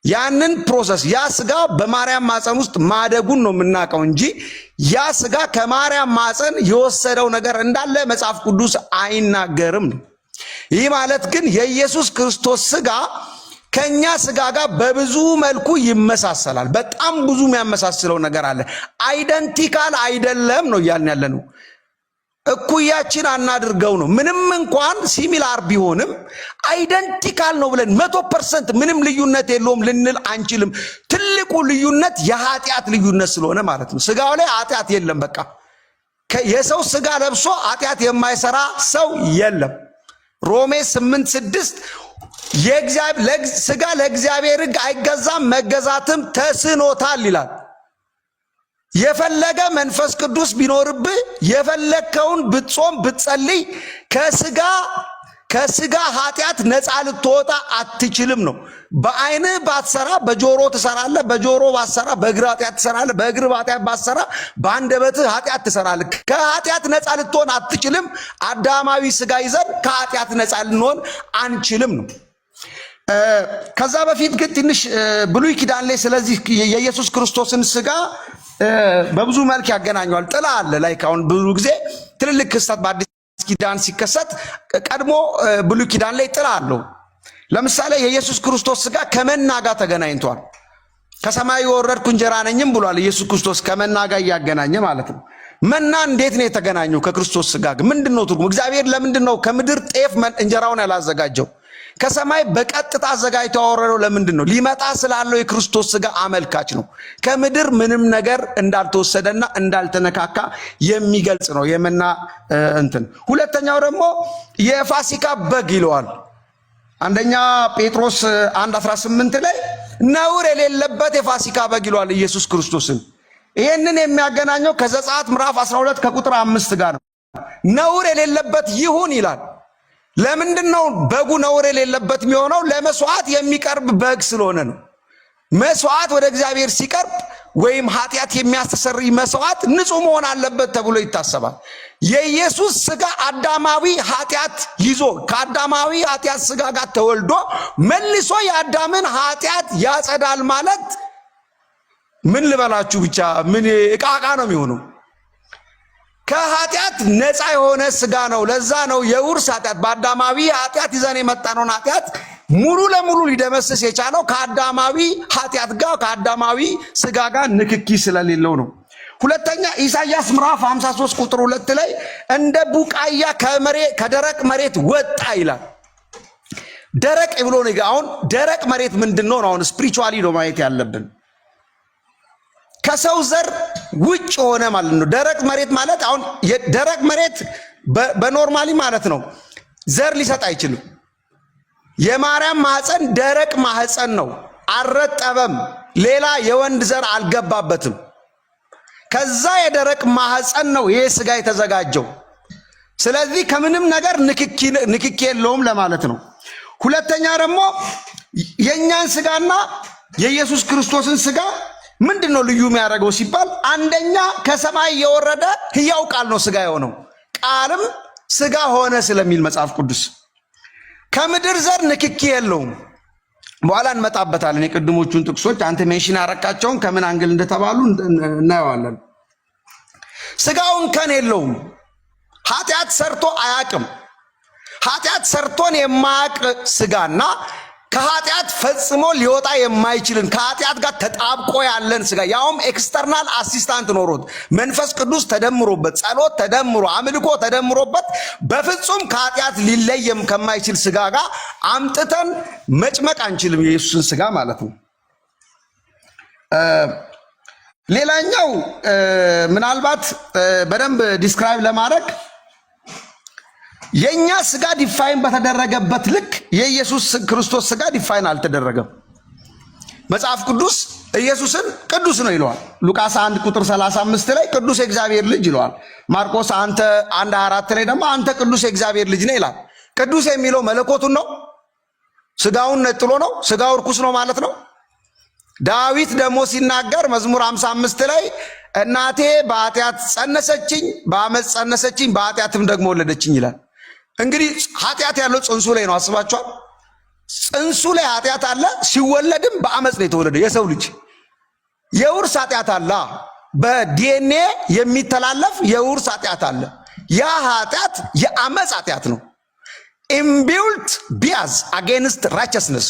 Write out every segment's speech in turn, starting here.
ያንን ፕሮሰስ ያ ስጋ በማርያም ማፀን ውስጥ ማደጉን ነው የምናውቀው እንጂ ያ ስጋ ከማርያም ማፀን የወሰደው ነገር እንዳለ መጽሐፍ ቅዱስ አይናገርም። ይህ ማለት ግን የኢየሱስ ክርስቶስ ስጋ ከኛ ስጋ ጋር በብዙ መልኩ ይመሳሰላል። በጣም ብዙ የሚያመሳስለው ነገር አለ። አይደንቲካል አይደለም ነው እያልን ያለነው። እኩያችን አናድርገው ነው። ምንም እንኳን ሲሚላር ቢሆንም አይደንቲካል ነው ብለን 100% ምንም ልዩነት የለውም ልንል አንችልም። ትልቁ ልዩነት የኃጢአት ልዩነት ስለሆነ ማለት ነው። ስጋው ላይ ኃጢአት የለም። በቃ የሰው ስጋ ለብሶ ኃጢአት የማይሰራ ሰው የለም። ሮሜ 8:6 ስጋ ለእግዚአብሔር ሕግ አይገዛም መገዛትም ተስኖታል ይላል። የፈለገ መንፈስ ቅዱስ ቢኖርብህ የፈለከውን ብትጾም ብትጸልይ ከስጋ ኃጢአት ነፃ ልትወጣ አትችልም ነው። በአይንህ ባትሰራ በጆሮ ትሰራለህ፣ በጆሮ ባትሰራ በእግር ኃጢአት ትሰራለህ፣ በእግር ኃጢአት ባትሰራ በአንደበትህ ኃጢአት ትሰራለህ። ከኃጢአት ነፃ ልትሆን አትችልም። አዳማዊ ስጋ ይዘን ከኃጢአት ነፃ ልንሆን አንችልም ነው። ከዛ በፊት ግን ትንሽ ብሉይ ኪዳን ላይ ስለዚህ የኢየሱስ ክርስቶስን ስጋ በብዙ መልክ ያገናኘዋል። ጥላ አለ ላይ አሁን ብዙ ጊዜ ትልልቅ ክስተት በአዲስ ኪዳን ሲከሰት ቀድሞ ብሉይ ኪዳን ላይ ጥላ አለው። ለምሳሌ የኢየሱስ ክርስቶስ ስጋ ከመና ጋር ተገናኝቷል። ከሰማይ የወረድኩ እንጀራ ነኝም ብሏል ኢየሱስ ክርስቶስ ከመና ጋር እያገናኘ ማለት ነው። መና እንዴት ነው የተገናኘው ከክርስቶስ ስጋ ጋር? ምንድነው ትርጉሙ? እግዚአብሔር ለምንድነው ከምድር ጤፍ እንጀራውን ያላዘጋጀው? ከሰማይ በቀጥታ አዘጋጅቶ ያወረደው ለምንድን ነው? ሊመጣ ስላለው የክርስቶስ ስጋ አመልካች ነው። ከምድር ምንም ነገር እንዳልተወሰደና እንዳልተነካካ የሚገልጽ ነው የመና እንትን። ሁለተኛው ደግሞ የፋሲካ በግ ይለዋል። አንደኛ ጴጥሮስ 1:18 ላይ ነውር የሌለበት የፋሲካ በግ ይለዋል ኢየሱስ ክርስቶስን። ይህንን የሚያገናኘው ከዘጸአት ምዕራፍ 12 ከቁጥር 5 ጋር ነው። ነውር የሌለበት ይሁን ይላል። ለምንድን ነው በጉ ነውር የሌለበት የሚሆነው? ለመስዋዕት የሚቀርብ በግ ስለሆነ ነው። መስዋዕት ወደ እግዚአብሔር ሲቀርብ ወይም ኃጢአት የሚያስተሰርይ መስዋዕት ንጹህ መሆን አለበት ተብሎ ይታሰባል። የኢየሱስ ስጋ አዳማዊ ኃጢአት ይዞ ከአዳማዊ ኃጢአት ስጋ ጋር ተወልዶ መልሶ የአዳምን ኃጢአት ያጸዳል ማለት ምን ልበላችሁ ብቻ ምን ዕቃ ነው የሚሆነው። ከኃጢአት ነፃ የሆነ ስጋ ነው። ለዛ ነው የውርስ ኃጢአት በአዳማዊ ኃጢአት ይዘን የመጣነውን ኃጢአት ሙሉ ለሙሉ ሊደመስስ የቻለው ከአዳማዊ ኃጢአት ጋር ከአዳማዊ ስጋ ጋር ንክኪ ስለሌለው ነው። ሁለተኛ ኢሳይያስ ምዕራፍ 53 ቁጥር 2 ላይ እንደ ቡቃያ ከደረቅ መሬት ወጣ ይላል። ደረቅ ብሎ ነው። አሁን ደረቅ መሬት ምንድነው? አሁን ስፒሪቹዋሊ ነው ማየት ያለብን። ከሰው ዘር ውጭ ሆነ ማለት ነው። ደረቅ መሬት ማለት አሁን ደረቅ መሬት በኖርማሊ ማለት ነው ዘር ሊሰጥ አይችልም። የማርያም ማህፀን ደረቅ ማህፀን ነው። አልረጠበም። ሌላ የወንድ ዘር አልገባበትም። ከዛ የደረቅ ማህፀን ነው ይሄ ስጋ የተዘጋጀው። ስለዚህ ከምንም ነገር ንክኪ የለውም ለማለት ነው። ሁለተኛ ደግሞ የኛን ስጋና የኢየሱስ ክርስቶስን ስጋ ምንድነው ልዩ የሚያደርገው ሲባል አንደኛ ከሰማይ የወረደ ሕያው ቃል ነው ስጋ የሆነው። ቃልም ስጋ ሆነ ስለሚል መጽሐፍ ቅዱስ ከምድር ዘር ንክኪ የለውም። በኋላ እንመጣበታለን። የቅድሞቹን ጥቅሶች አንተ ሜንሽን ያረካቸውን ከምን አንግል እንደተባሉ እናየዋለን። ስጋውን ከን የለውም። ኃጢአት ሰርቶ አያቅም። ኃጢአት ሰርቶን የማያቅ ስጋና ከኃጢአት ፈጽሞ ሊወጣ የማይችልን ከኃጢአት ጋር ተጣብቆ ያለን ስጋ ያውም ኤክስተርናል አሲስታንት ኖሮት መንፈስ ቅዱስ ተደምሮበት ጸሎት ተደምሮ አምልኮ ተደምሮበት በፍጹም ከኃጢአት ሊለየም ከማይችል ስጋ ጋር አምጥተን መጭመቅ አንችልም። የኢየሱስን ስጋ ማለት ነው። ሌላኛው ምናልባት በደንብ ዲስክራይብ ለማድረግ የኛ ስጋ ዲፋይን በተደረገበት ልክ የኢየሱስ ክርስቶስ ስጋ ዲፋይን አልተደረገም። መጽሐፍ ቅዱስ ኢየሱስን ቅዱስ ነው ይለዋል። ሉቃስ 1 ቁጥር 35 ላይ ቅዱስ የእግዚአብሔር ልጅ ይለዋል። ማርቆስ 1:4 ላይ ደግሞ አንተ ቅዱስ የእግዚአብሔር ልጅ ነህ ይላል። ቅዱስ የሚለው መለኮቱን ነው። ስጋውን ነጥሎ ነው። ስጋው ርኩስ ነው ማለት ነው። ዳዊት ደግሞ ሲናገር መዝሙር 55 ላይ እናቴ በኃጢአት ጸነሰችኝ፣ በአመፅ ጸነሰችኝ፣ በኃጢአትም ደግሞ ወለደችኝ ይላል። እንግዲህ ኃጢአት ያለው ጽንሱ ላይ ነው። አስባችኋል? ጽንሱ ላይ ኃጢአት አለ። ሲወለድም በአመፅ ነው የተወለደ የሰው ልጅ። የውርስ ኃጢአት አለ። በዲኤንኤ የሚተላለፍ የውርስ ኃጢአት አለ። ያ ኃጢአት የአመፅ ኃጢአት ነው። ኢምቢውልት ቢያዝ አጌንስት ራይቸስነስ፣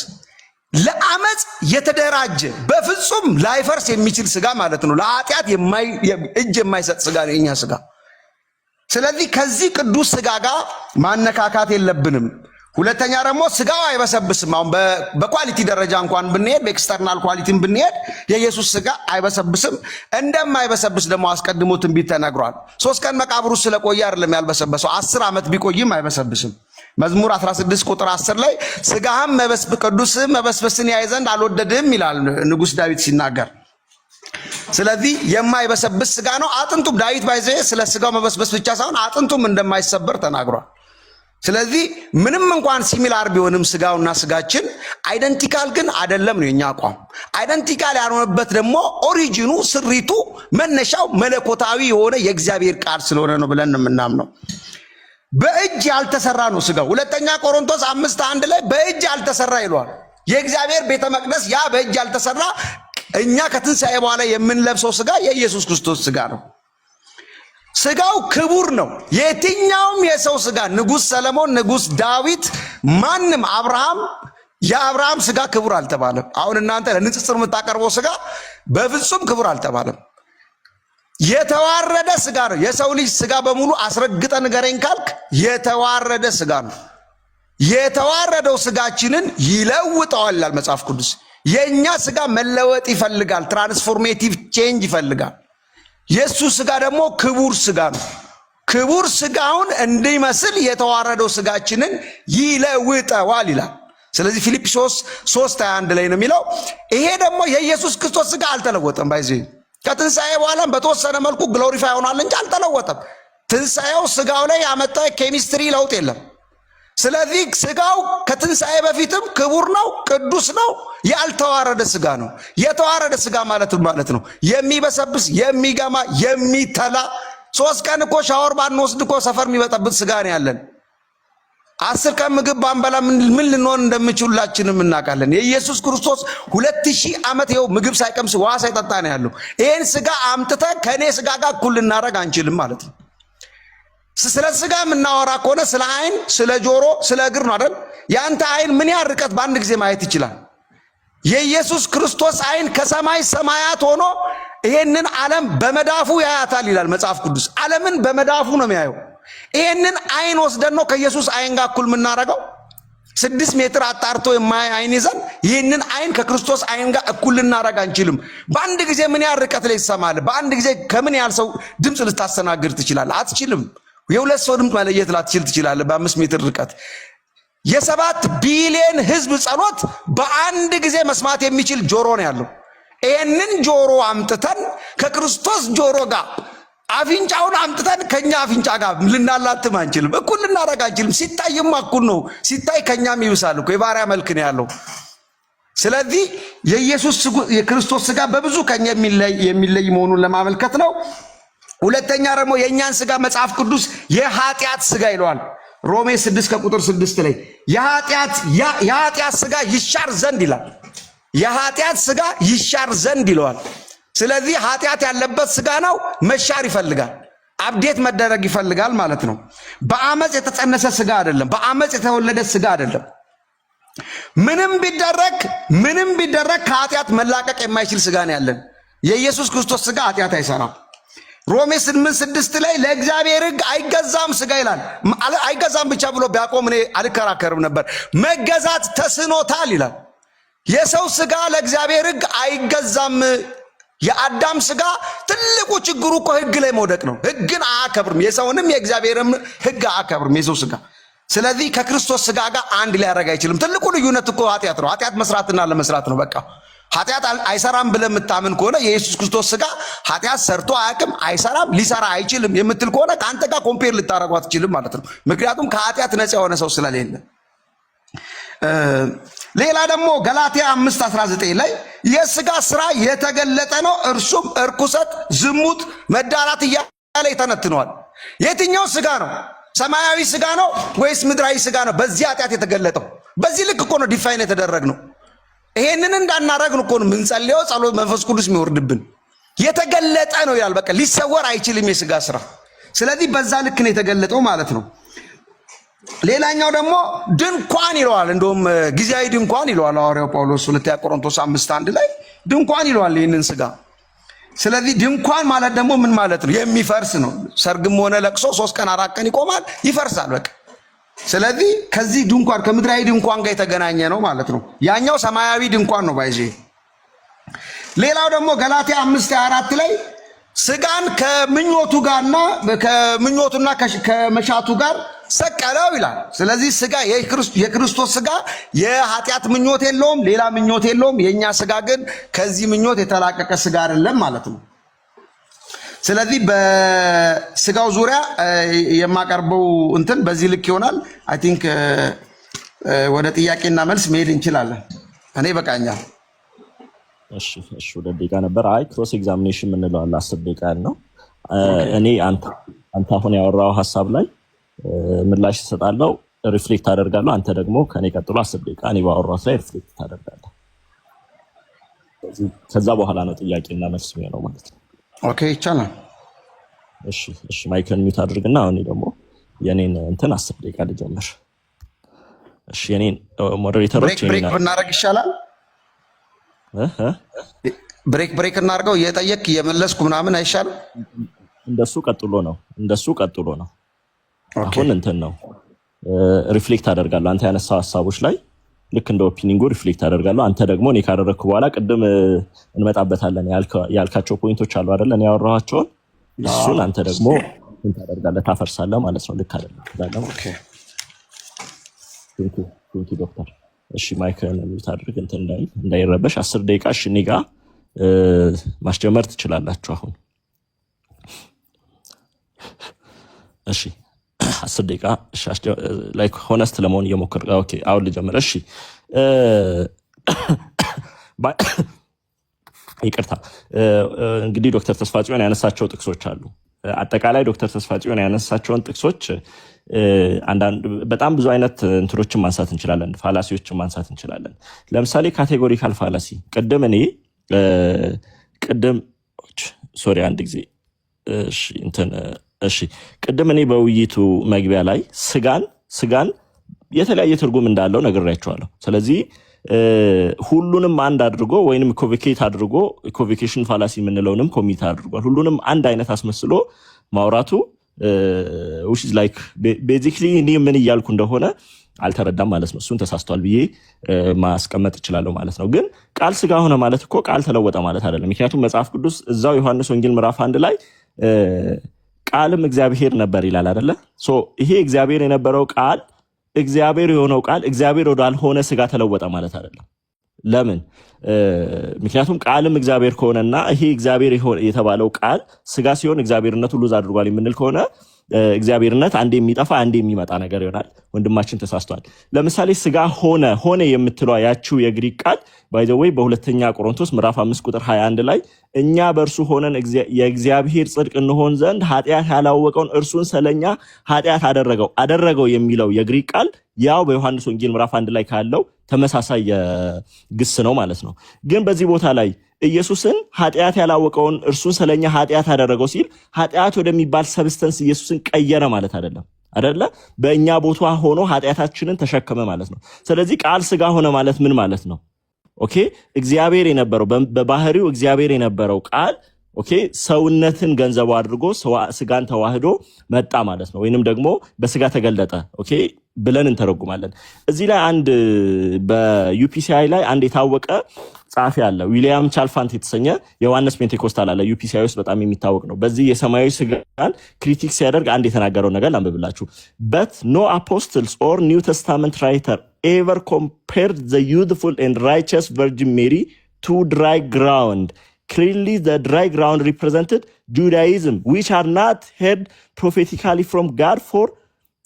ለአመፅ የተደራጀ በፍጹም ላይፈርስ የሚችል ስጋ ማለት ነው። ለኃጢአት እጅ የማይሰጥ ስጋ ነው የኛ ስጋ። ስለዚህ ከዚህ ቅዱስ ስጋ ጋር ማነካካት የለብንም። ሁለተኛ ደግሞ ስጋው አይበሰብስም። አሁን በኳሊቲ ደረጃ እንኳን ብንሄድ በኤክስተርናል ኳሊቲም ብንሄድ የኢየሱስ ስጋ አይበሰብስም። እንደማይበሰብስ ደግሞ አስቀድሞ ትንቢት ተነግሯል። 3 ቀን መቃብሩ ስለቆየ አይደለም ያልበሰበሰው፣ 10 ዓመት ቢቆይም አይበሰብስም። መዝሙር 16 ቁጥር 10 ላይ ስጋህም ቅዱስም መበስበስን ያይ ዘንድ አልወደድም ይላል ንጉሥ ዳዊት ሲናገር። ስለዚህ የማይበሰብስ ስጋ ነው። አጥንቱም ዳዊት ባይዘ ስለ ስጋው መበስበስ ብቻ ሳይሆን አጥንቱም እንደማይሰበር ተናግሯል። ስለዚህ ምንም እንኳን ሲሚላር ቢሆንም ስጋውና ስጋችን አይደንቲካል ግን አይደለም ነው የኛ አቋም። አይደንቲካል ያልሆነበት ደግሞ ኦሪጂኑ ስሪቱ መነሻው መለኮታዊ የሆነ የእግዚአብሔር ቃል ስለሆነ ነው ብለን ነው የምናምነው። በእጅ ያልተሰራ ነው ስጋው። ሁለተኛ ቆሮንቶስ 5:1 ላይ በእጅ ያልተሰራ ይሏል። የእግዚአብሔር ቤተ መቅደስ ያ በእጅ ያልተሰራ እኛ ከትንሣኤ በኋላ የምንለብሰው ስጋ የኢየሱስ ክርስቶስ ስጋ ነው። ስጋው ክቡር ነው። የትኛውም የሰው ስጋ ንጉሥ ሰለሞን፣ ንጉሥ ዳዊት፣ ማንም አብርሃም፣ የአብርሃም ስጋ ክቡር አልተባለም። አሁን እናንተ ለንጽጽር የምታቀርበው ስጋ በፍጹም ክቡር አልተባለም። የተዋረደ ስጋ ነው። የሰው ልጅ ስጋ በሙሉ አስረግጠ ንገረኝ ካልክ የተዋረደ ስጋ ነው። የተዋረደው ስጋችንን ይለውጠዋል ይላል መጽሐፍ ቅዱስ። የኛ ስጋ መለወጥ ይፈልጋል። ትራንስፎርሜቲቭ ቼንጅ ይፈልጋል። የሱ ስጋ ደግሞ ክቡር ስጋ ነው። ክቡር ስጋውን እንዲመስል የተዋረደው ስጋችንን ይለውጠዋል ይላል። ስለዚህ ፊልጵስዩስ 3:21 ላይ ነው የሚለው። ይሄ ደግሞ የኢየሱስ ክርስቶስ ስጋ አልተለወጠም። ባይዚ ከትንሣኤ በኋላም በተወሰነ መልኩ ግሎሪፋይ ሆኗል እንጂ አልተለወጠም። ትንሣኤው ስጋው ላይ ያመጣው ኬሚስትሪ ለውጥ የለም። ስለዚህ ስጋው ከትንሣኤ በፊትም ክቡር ነው፣ ቅዱስ ነው፣ ያልተዋረደ ስጋ ነው። የተዋረደ ስጋ ማለት ነው የሚበሰብስ፣ የሚገማ፣ የሚተላ። 3 ቀን እኮ ሻወር ባንወስድ እኮ ሰፈር የሚበጠብጥ ስጋ ነው ያለን። 10 ቀን ምግብ ባንበላ ምን ልንሆን እንደምንችላችንም እናውቃለን። የኢየሱስ ክርስቶስ 2000 ዓመት ይኸው ምግብ ሳይቀምስ ውሃ ሳይጠጣ ነው ያለው። ይህን ስጋ አምጥተን ከእኔ ስጋ ጋር እኩል ልናደርግ አንችልም ማለት ነው። ስለ ስጋ የምናወራ ከሆነ ስለ አይን፣ ስለ ጆሮ፣ ስለ እግር ነው አይደል? ያንተ አይን ምን ያህል ርቀት በአንድ ጊዜ ማየት ይችላል? የኢየሱስ ክርስቶስ አይን ከሰማይ ሰማያት ሆኖ ይሄንን ዓለም በመዳፉ ያያታል ይላል መጽሐፍ ቅዱስ። ዓለምን በመዳፉ ነው የሚያየው። ይሄንን አይን ወስደን ነው ከኢየሱስ አይን ጋር እኩል የምናደርገው? 6 ሜትር አጣርቶ የማያይ አይን ይዘን ይህንን አይን ከክርስቶስ አይን ጋር እኩል ልናደርግ አንችልም። በአንድ ጊዜ ምን ያህል ርቀት ላይ ይሰማል? በአንድ ጊዜ ከምን ያህል ሰው ድምፅ ልታስተናግድ ትችላለህ? አትችልም። የ2 ሰው ድምፅ መለየት ላትችል ትችላለህ በ5 ሜትር ርቀት። የ7 ቢሊዮን ህዝብ ጸሎት በአንድ ጊዜ መስማት የሚችል ጆሮ ነው ያለው። ይህንን ጆሮ አምጥተን ከክርስቶስ ጆሮ ጋር አፍንጫውን አምጥተን ከኛ አፍንጫ ጋር ልናላትም አንችልም። እኩል ልናደርግ አንችልም። ሲታይም እኩል ነው። ሲታይ ከኛም ይብሳል እኮ የባሪያ መልክ ነው ያለው። ስለዚህ የክርስቶስ ስጋ በብዙ ከኛ የሚለይ መሆኑን ለማመልከት ነው። ሁለተኛ ደግሞ የእኛን ስጋ መጽሐፍ ቅዱስ የኃጢአት ስጋ ይለዋል። ሮሜ 6 ከቁጥር 6 ላይ የኃጢአት ስጋ ይሻር ዘንድ ይላል። የኃጢአት ስጋ ይሻር ዘንድ ይለዋል። ስለዚህ ኃጢአት ያለበት ስጋ ነው፣ መሻር ይፈልጋል፣ አብዴት መደረግ ይፈልጋል ማለት ነው። በአመፅ የተጸነሰ ስጋ አይደለም፣ በአመፅ የተወለደ ስጋ አይደለም። ምንም ቢደረግ ከኃጢአት መላቀቅ የማይችል ስጋ ነው ያለን። የኢየሱስ ክርስቶስ ስጋ ኃጢአት አይሰራም። ሮሜ 8:6 ላይ ለእግዚአብሔር ሕግ አይገዛም ስጋ ይላል። አይገዛም ብቻ ብሎ ቢያቆም እኔ አልከራከርም ነበር። መገዛት ተስኖታል ይላል። የሰው ስጋ ለእግዚአብሔር ሕግ አይገዛም። የአዳም ስጋ ትልቁ ችግሩ እኮ ሕግ ላይ መውደቅ ነው። ሕግን አያከብርም። የሰውንም የእግዚአብሔርም ሕግ አያከብርም የሰው ስጋ። ስለዚህ ከክርስቶስ ስጋ ጋር አንድ ሊያደርግ አይችልም። ትልቁ ልዩነት እኮ ኃጢአት ነው። ኃጢአት መስራትና ለመስራት ነው በቃ። ኃጢአት አይሰራም ብለህ የምታምን ከሆነ የኢየሱስ ክርስቶስ ስጋ ኃጢአት ሰርቶ አያውቅም፣ አይሰራም፣ ሊሰራ አይችልም የምትል ከሆነ ከአንተ ጋር ኮምፔር ልታደርገው አትችልም ማለት ነው። ምክንያቱም ከኃጢአት ነፃ የሆነ ሰው ስለሌለ። ሌላ ደግሞ ገላትያ 5:19 ላይ የስጋ ስራ የተገለጠ ነው፣ እርሱም እርኩሰት፣ ዝሙት፣ መዳራት እያለ ይተነትነዋል። የትኛው ስጋ ነው? ሰማያዊ ስጋ ነው ወይስ ምድራዊ ስጋ ነው በዚህ ኃጢአት የተገለጠው? በዚህ ልክ እኮ ነው ዲፋይን የተደረግነው። ይሄንን እንዳናረግን እኮ ነው የምንጸልየው፣ ጸሎት መንፈስ ቅዱስ የሚወርድብን። የተገለጠ ነው ይላል። በቃ ሊሰወር አይችልም የሥጋ ስራ። ስለዚህ በዛ ልክ ነው የተገለጠው ማለት ነው። ሌላኛው ደግሞ ድንኳን ይለዋል። እንደውም ጊዜያዊ ድንኳን ይለዋል ሐዋርያው ጳውሎስ 2 ቆሮንቶስ 5:1 ላይ ድንኳን ይለዋል ይህንን ሥጋ። ስለዚህ ድንኳን ማለት ደግሞ ምን ማለት ነው? የሚፈርስ ነው። ሰርግም ሆነ ለቅሶ 3 ቀን 4 ቀን ይቆማል፣ ይፈርሳል በቃ። ስለዚህ ከዚህ ድንኳን ከምድራዊ ድንኳን ጋር የተገናኘ ነው ማለት ነው። ያኛው ሰማያዊ ድንኳን ነው ባይዜ። ሌላው ደግሞ ገላትያ 5:24 ላይ ሥጋን ከምኞቱ ጋርና ከምኞቱና ከመሻቱ ጋር ሰቀለው ይላል። ስለዚህ ሥጋ የክርስቶስ ሥጋ የኃጢአት ምኞት የለውም፣ ሌላ ምኞት የለውም። የኛ ሥጋ ግን ከዚህ ምኞት የተላቀቀ ሥጋ አይደለም ማለት ነው። ስለዚህ በሥጋው ዙሪያ የማቀርበው እንትን በዚህ ልክ ይሆናል። አይ ቲንክ ወደ ጥያቄና መልስ መሄድ እንችላለን። እኔ በቃኛል። እሺ ወደ ደቂቃ ነበር። አይ ክሮስ ኤግዛሚኔሽን የምንለው አለ 10 ደቂቃ ያለው። እኔ አንተ አሁን ያወራው ሐሳብ ላይ ምላሽ እሰጣለሁ፣ ሪፍሌክት አደርጋለሁ። አንተ ደግሞ ከኔ ቀጥሎ 10 ደቂቃ እኔ ባወራሁት ላይ ሪፍሌክት ታደርጋለህ። ከዛ በኋላ ነው ጥያቄና መልስ የሚሆነው ማለት ነው። ኦኬ ይቻላል። እሺ ማይክን ሚውት አድርግና አሁን ደግሞ የኔን እንትን 10 ደቂቃ ልጀምር። እሺ የኔን ሞዴሬተሮች ብሬክ ብናደርግ ይሻላል። ብሬክ እናድርገው። እየጠየቅ እየመለስኩ ምናምን አይሻልም? እንደሱ ቀጥሎ ነው። አሁን እንትን ነው ሪፍሌክት አደርጋለሁ። አንተ ያነሳው ሐሳቦች ላይ ልክ እንደ ኦፒኒንጉ ሪፍሌክት አደርጋለሁ። አንተ ደግሞ እኔ ካደረግኩ በኋላ ቅድም እንመጣበታለን ያልካቸው ፖይንቶች አሉ አይደል? እኔ ያወራኋቸውን እሱን አንተ ደግሞ እንትን ታደርጋለህ፣ ታፈርሳለህ ማለት ነው። ልክ አይደለም? ኦኬ ቴንክ ዩ ዶክተር። እሺ ማይክን ሚውት አድርግ እንትን እንዳይረበሽ። 10 ደቂቃ እሺ እኔ ጋር ማስጀመር ትችላላችሁ አሁን። እሺ 10 ደቂቃ ላይክ ሆነስት ለመሆን እየሞከርኩ። ኦኬ አሁን ልጀምር። እሺ ይቅርታ እንግዲህ ዶክተር ተስፋጽዮን ያነሳቸው ጥቅሶች አሉ። አጠቃላይ ዶክተር ተስፋጽዮን ያነሳቸውን ጥቅሶች አንዳንድ በጣም ብዙ አይነት እንትሮችን ማንሳት እንችላለን፣ ፋላሲዎችን ማንሳት እንችላለን። ለምሳሌ ካቴጎሪካል ፋላሲ ቅድም እኔ በውይይቱ መግቢያ ላይ ስጋን የተለያየ ትርጉም እንዳለው ነግሬያቸዋለሁ። ስለዚህ ሁሉንም አንድ አድርጎ ወይንም ኮቪኬት አድርጎ ኮቪኬሽን ፋላሲ የምንለውንም ኮሚት አድርጓል። ሁሉንም አንድ አይነት አስመስሎ ማውራቱ which is like basically እኔ ምን እያልኩ እንደሆነ አልተረዳም ማለት ነው። እሱን ተሳስቷል ብዬ ማስቀመጥ እችላለሁ ማለት ነው። ግን ቃል ስጋ ሆነ ማለት እኮ ቃል ተለወጠ ማለት አይደለም። ምክንያቱም መጽሐፍ ቅዱስ እዛው ዮሐንስ ወንጌል ምዕራፍ 1 ላይ ቃልም እግዚአብሔር ነበር ይላል አይደለ? ሶ ይሄ እግዚአብሔር የነበረው ቃል እግዚአብሔር የሆነው ቃል እግዚአብሔር ወዳልሆነ ስጋ ተለወጠ ማለት አይደለም። ለምን? ምክንያቱም ቃልም እግዚአብሔር ከሆነና ይሄ እግዚአብሔር የተባለው ቃል ስጋ ሲሆን እግዚአብሔርነቱ ሉዝ አድርጓል የምንል ከሆነ እግዚአብሔርነት አንዴ የሚጠፋ አንዴ የሚመጣ ነገር ይሆናል። ወንድማችን ተሳስቷል። ለምሳሌ ስጋ ሆነ የምትለው ያቺው የግሪክ ቃል ባይ ዘ ዌይ በሁለተኛ ቆሮንቶስ ምዕራፍ 5 ቁጥር 21 ላይ እኛ በእርሱ ሆነን የእግዚአብሔር ጽድቅ እንሆን ዘንድ ኃጢአት ያላወቀውን እርሱን ስለኛ ኃጢአት አደረገው የሚለው የግሪክ ቃል ያው በዮሐንስ ወንጌል ምዕራፍ 1 ላይ ካለው ተመሳሳይ ግስ ነው ማለት ነው። ግን በዚህ ቦታ ላይ ኢየሱስን ኃጢአት ያላወቀውን እርሱን ስለኛ ኃጢአት አደረገው ሲል ኃጢአት ወደሚባል ሰብስተንስ ኢየሱስን ቀየረ ማለት አይደለ? በእኛ ቦታ ሆኖ ኃጢአታችንን ተሸከመ ማለት ነው። ስለዚህ ቃል ስጋ ሆነ ማለት ምን ማለት ነው? ኦኬ እግዚአብሔር የነበረው በባህሪው እግዚአብሔር የነበረው ቃል ኦኬ ሰውነትን ገንዘቡ አድርጎ ስጋን ተዋህዶ መጣ ማለት ነው። ወይንም ደግሞ በስጋ ተገለጠ ኦኬ ብለን እንተረጉማለን። እዚህ ላይ አንድ በዩፒሲአይ ላይ አንድ የታወቀ ጸሐፊ አለ፣ ዊሊያም ቻልፋንት የተሰኘ የዮሐንስ ፔንቴኮስታል አለ። ዩፒሲአይ ውስጥ በጣም የሚታወቅ ነው። በዚህ የሰማያዊ ስጋን ክሪቲክ ሲያደርግ አንድ የተናገረው ነገር ላንብብላችሁ። but no apostles or new testament writer ever compared the youthful and righteous virgin Mary to dry ground. Clearly the dry ground represented Judaism, which are not heard prophetically from God for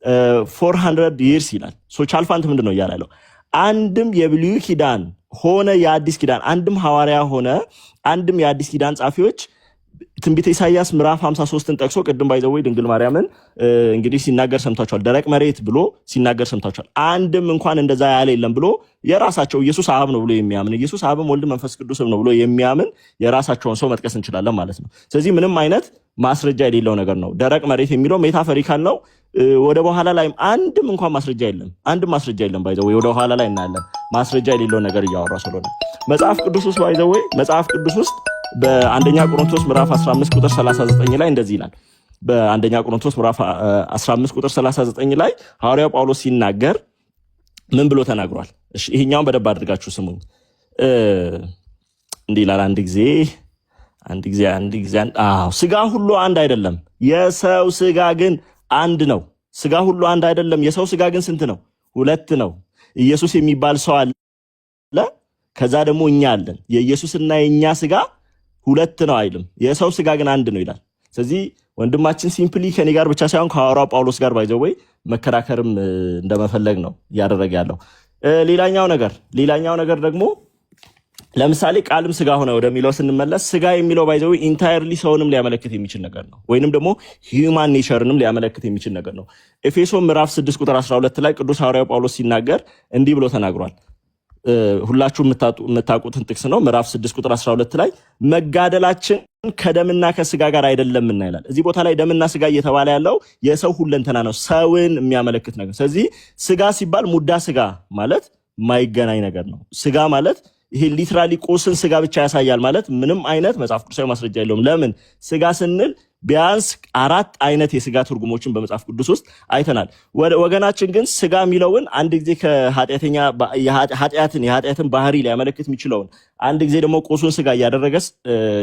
400 years ይላል። ሶ ቻልፋንት ምንድነው ያለው? አንድም የብሉይ ኪዳን ሆነ የአዲስ ኪዳን አንድም ሐዋርያ ሆነ አንድም የአዲስ ኪዳን ጻፊዎች ትንቢተ ኢሳይያስ ምዕራፍ 53ን ጠቅሶ ቅድም ባይዘው ድንግል ማርያምን እንግዲህ ሲናገር ሰምታችኋል። ደረቅ መሬት ብሎ ሲናገር ሰምታችኋል። አንድም እንኳን እንደዛ ያለ የለም ብሎ የራሳቸው ኢየሱስ አብ ነው ብሎ የሚያምን ኢየሱስ አብም ወልድ መንፈስ ቅዱስም ነው ብሎ የሚያምን የራሳቸውን ሰው መጥቀስ እንችላለን ማለት ነው። ስለዚህ ምንም አይነት ማስረጃ የሌለው ነገር ነው። ደረቅ መሬት የሚለው ሜታፎሪካል ነው። ወደ በኋላ ላይ አንድም እንኳን ማስረጃ የለም። አንድም ማስረጃ የለም። ባይዘው ወደ በኋላ ላይ እናያለን። ማስረጃ የሌለው ነገር እያወራ ስለሆነ መጽሐፍ ቅዱስ ውስጥ ባይዘው መጽሐፍ ቅዱስ ውስጥ በአንደኛ ቆሮንቶስ ምዕራፍ 15 ቁጥር 39 ላይ እንደዚህ ይላል። በአንደኛ ቆሮንቶስ ምዕራፍ 15 ቁጥር 39 ላይ ሐዋርያው ጳውሎስ ሲናገር ምን ብሎ ተናግሯል? እሺ ይሄኛውን በደንብ አድርጋችሁ ስሙኝ። እንዲህ ይላል። አንድ ጊዜ ስጋ ሁሉ አንድ አይደለም፣ የሰው ስጋ ግን አንድ ነው። ስጋ ሁሉ አንድ አይደለም፣ የሰው ስጋ ግን ስንት ነው? ሁለት ነው። ኢየሱስ የሚባል ሰው አለ፣ ከዛ ደግሞ እኛ አለን። የኢየሱስና የኛ ስጋ ሁለት ነው አይልም፣ የሰው ስጋ ግን አንድ ነው ይላል። ስለዚህ ወንድማችን ሲምፕሊ ከኔ ጋር ብቻ ሳይሆን ከሐዋርያው ጳውሎስ ጋር ባይዘው መከራከርም እንደመፈለግ ነው እያደረገ ያለው። ሌላኛው ነገር ደግሞ ለምሳሌ ቃልም ስጋ ሆነ ወደሚለው ስንመለስ ስጋ የሚለው ባይዘው ኢንታየርሊ ሰውንም ሊያመለክት የሚችል ነገር ነው፣ ወይንም ደግሞ ሂዩማን ኔቸርንም ሊያመለክት የሚችል ነገር ነው። ኤፌሶን ምዕራፍ 6 ቁጥር 12 ላይ ቅዱስ ሐዋርያው ጳውሎስ ሲናገር እንዲህ ብሎ ተናግሯል። ሁላችሁ የምታውቁትን ጥቅስ ነው። ምዕራፍ 6 ቁጥር 12 ላይ መጋደላችን ከደምና ከስጋ ጋር አይደለምና ይላል። እዚህ ቦታ ላይ ደምና ስጋ እየተባለ ያለው የሰው ሁለንተና ነው፣ ሰውን የሚያመለክት ነገር። ስለዚህ ስጋ ሲባል ሙዳ ስጋ ማለት ማይገናኝ ነገር ነው። ስጋ ማለት ይሄ ሊትራሊ ቁስን ስጋ ብቻ ያሳያል ማለት ምንም አይነት መጽሐፍ ቅዱሳዊ ማስረጃ የለውም። ለምን? ስጋ ስንል ቢያንስ 4 አይነት የስጋ ትርጉሞችን በመጽሐፍ ቅዱስ ውስጥ አይተናል። ወገናችን ግን ስጋ የሚለውን አንድ ጊዜ የኃጢአትን ባህሪ ሊያመለክት የሚችለውን አንድ ጊዜ ደግሞ ቁሱን ስጋ እያደረገ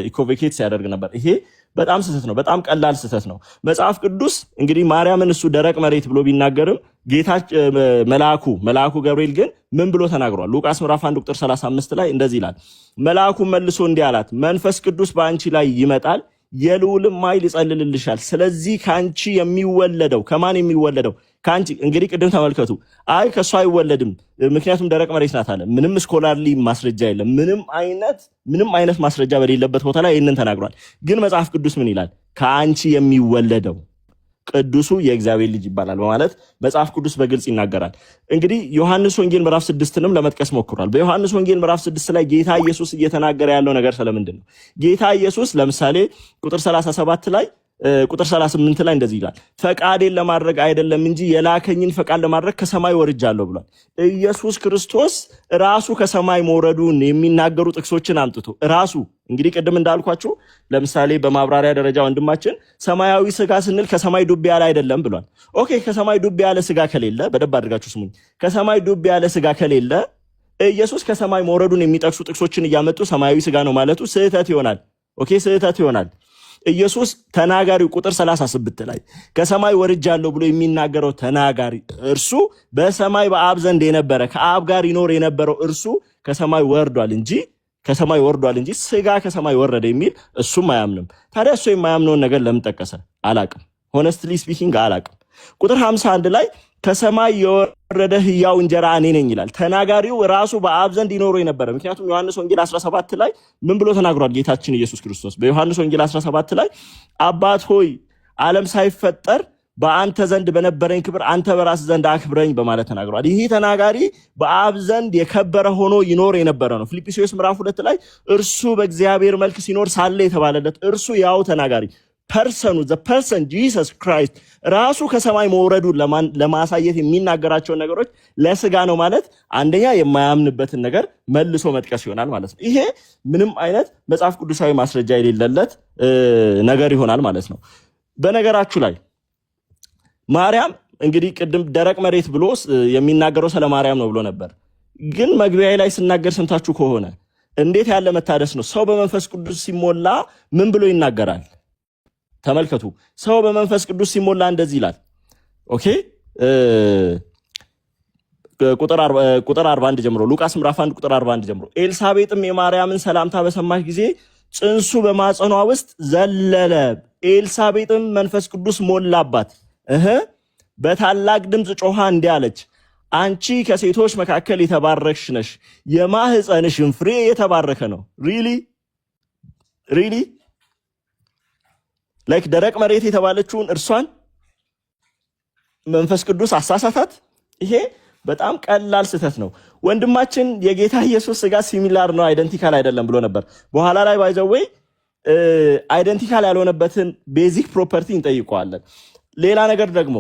ኢኮቬኬት ሲያደርግ ነበር። ይሄ በጣም ስህተት ነው፣ በጣም ቀላል ስህተት ነው። መጽሐፍ ቅዱስ እንግዲህ ማርያምን እሱ ደረቅ መሬት ብሎ ቢናገርም ጌታ መልአኩ ገብርኤል ግን ምን ብሎ ተናግሯል? ሉቃስ ምዕራፍ 1 ቁጥር 35 ላይ እንደዚህ ይላል። መልአኩ መልሶ እንዲህ አላት፣ መንፈስ ቅዱስ በአንቺ ላይ ይመጣል፣ የልዑልም ኃይል ይጸልልልሻል። ስለዚህ ካንቺ የሚወለደው ከማን የሚወለደው? ካንቺ። እንግዲህ ቅድም ተመልከቱ፣ አይ ከሷ አይወለድም ምክንያቱም ደረቅ መሬት ናት አለ። ምንም ስኮላርሊ ማስረጃ የለም። ምንም አይነት ማስረጃ በሌለበት ቦታ ላይ ይህንን ተናግሯል። ግን መጽሐፍ ቅዱስ ምን ይላል? ከአንቺ የሚወለደው ቅዱሱ የእግዚአብሔር ልጅ ይባላል በማለት መጽሐፍ ቅዱስ በግልጽ ይናገራል። እንግዲህ ዮሐንስ ወንጌል ምዕራፍ 6ንም ለመጥቀስ ሞክሯል። በዮሐንስ ወንጌል ምዕራፍ 6 ላይ ጌታ ኢየሱስ እየተናገረ ያለው ነገር ስለምንድን ነው? ጌታ ኢየሱስ ለምሳሌ ቁጥር 37 ላይ ቁጥር 38 ላይ እንደዚህ ይላል፣ ፈቃዴን ለማድረግ አይደለም እንጂ የላከኝን ፈቃድ ለማድረግ ከሰማይ ወርጃለሁ ብሏል። ኢየሱስ ክርስቶስ ራሱ ከሰማይ መውረዱን የሚናገሩ ጥቅሶችን አምጥቶ ራሱ እንግዲህ ቅድም እንዳልኳችሁ ለምሳሌ በማብራሪያ ደረጃ ወንድማችን ሰማያዊ ስጋ ስንል ከሰማይ ዱብ ያለ አይደለም ብሏል። ኦኬ፣ ከሰማይ ዱብ ያለ ስጋ ከሌለ በደንብ አድርጋችሁ ስሙኝ። ከሰማይ ዱብ ያለ ስጋ ከሌለ ኢየሱስ ከሰማይ መውረዱን የሚጠቅሱ ጥቅሶችን እያመጡ ሰማያዊ ስጋ ነው ማለቱ ስህተት ይሆናል። ኦኬ፣ ስህተት ይሆናል። ኢየሱስ ተናጋሪው ቁጥር 38 ላይ ከሰማይ ወርጃለሁ ብሎ የሚናገረው ተናጋሪ እርሱ በሰማይ በአብ ዘንድ የነበረ ከአብ ጋር ይኖር የነበረው እርሱ ከሰማይ ወርዷል እንጂ ስጋ ከሰማይ ወረደ የሚል እሱም አያምንም። ታዲያ እሱ የማያምነውን ነገር ለምን ጠቀሰ? አላቅም። ሆነስትሊ ስፒኪንግ አላቅም። ቁጥር 51 ላይ ከሰማይ የወረደ ሕያው እንጀራ እኔ ነኝ ይላል። ተናጋሪው ራሱ በአብ ዘንድ ይኖሩ የነበረ። ምክንያቱም ዮሐንስ ወንጌል 17 ላይ ምን ብሎ ተናግሯል? ጌታችን ኢየሱስ ክርስቶስ በዮሐንስ ወንጌል 17 ላይ አባት ሆይ ዓለም ሳይፈጠር በአንተ ዘንድ በነበረኝ ክብር አንተ በራስ ዘንድ አክብረኝ በማለት ተናግሯል። ይህ ተናጋሪ በአብ ዘንድ የከበረ ሆኖ ይኖር የነበረ ነው። ፊልጵስዩስ ምዕራፍ 2 ላይ እርሱ በእግዚአብሔር መልክ ሲኖር ሳለ የተባለለት እርሱ ያው ተናጋሪ ፐርሰኑ ዘ ፐርሰን ጂሰስ ክራይስት ራሱ ከሰማይ መውረዱን ለማሳየት የሚናገራቸውን ነገሮች ለስጋ ነው ማለት አንደኛ የማያምንበትን ነገር መልሶ መጥቀስ ይሆናል ማለት ነው። ይሄ ምንም አይነት መጽሐፍ ቅዱሳዊ ማስረጃ የሌለለት ነገር ይሆናል ማለት ነው። በነገራችሁ ላይ ማርያም እንግዲህ ቅድም ደረቅ መሬት ብሎ የሚናገረው ስለ ማርያም ነው ብሎ ነበር። ግን መግቢያ ላይ ስናገር ሰምታችሁ ከሆነ እንዴት ያለ መታደስ ነው! ሰው በመንፈስ ቅዱስ ሲሞላ ምን ብሎ ይናገራል? ተመልከቱ። ሰው በመንፈስ ቅዱስ ሲሞላ እንደዚህ ይላል። ኦኬ፣ ቁጥር 41 ጀምሮ ሉቃስ ምዕራፍ 1 ቁጥር 41 ጀምሮ ኤልሳቤጥም የማርያምን ሰላምታ በሰማች ጊዜ ጽንሱ በማጸኗ ውስጥ ዘለለ። ኤልሳቤጥም መንፈስ ቅዱስ ሞላባት፣ በታላቅ ድምፅ ጮኻ እንዲህ አለች፣ አንቺ ከሴቶች መካከል የተባረክሽ ነሽ፣ የማህፀንሽም ፍሬ የተባረከ ነው። ሪሊ ላይክ ደረቅ መሬት የተባለችውን እርሷን መንፈስ ቅዱስ አሳሳታት። ይሄ በጣም ቀላል ስህተት ነው። ወንድማችን የጌታ ኢየሱስ ስጋ ሲሚላር ነው አይደንቲካል አይደለም ብሎ ነበር። በኋላ ላይ ባይዘወይ አይደንቲካል ያልሆነበትን ቤዚክ ፕሮፐርቲ እንጠይቀዋለን። ሌላ ነገር ደግሞ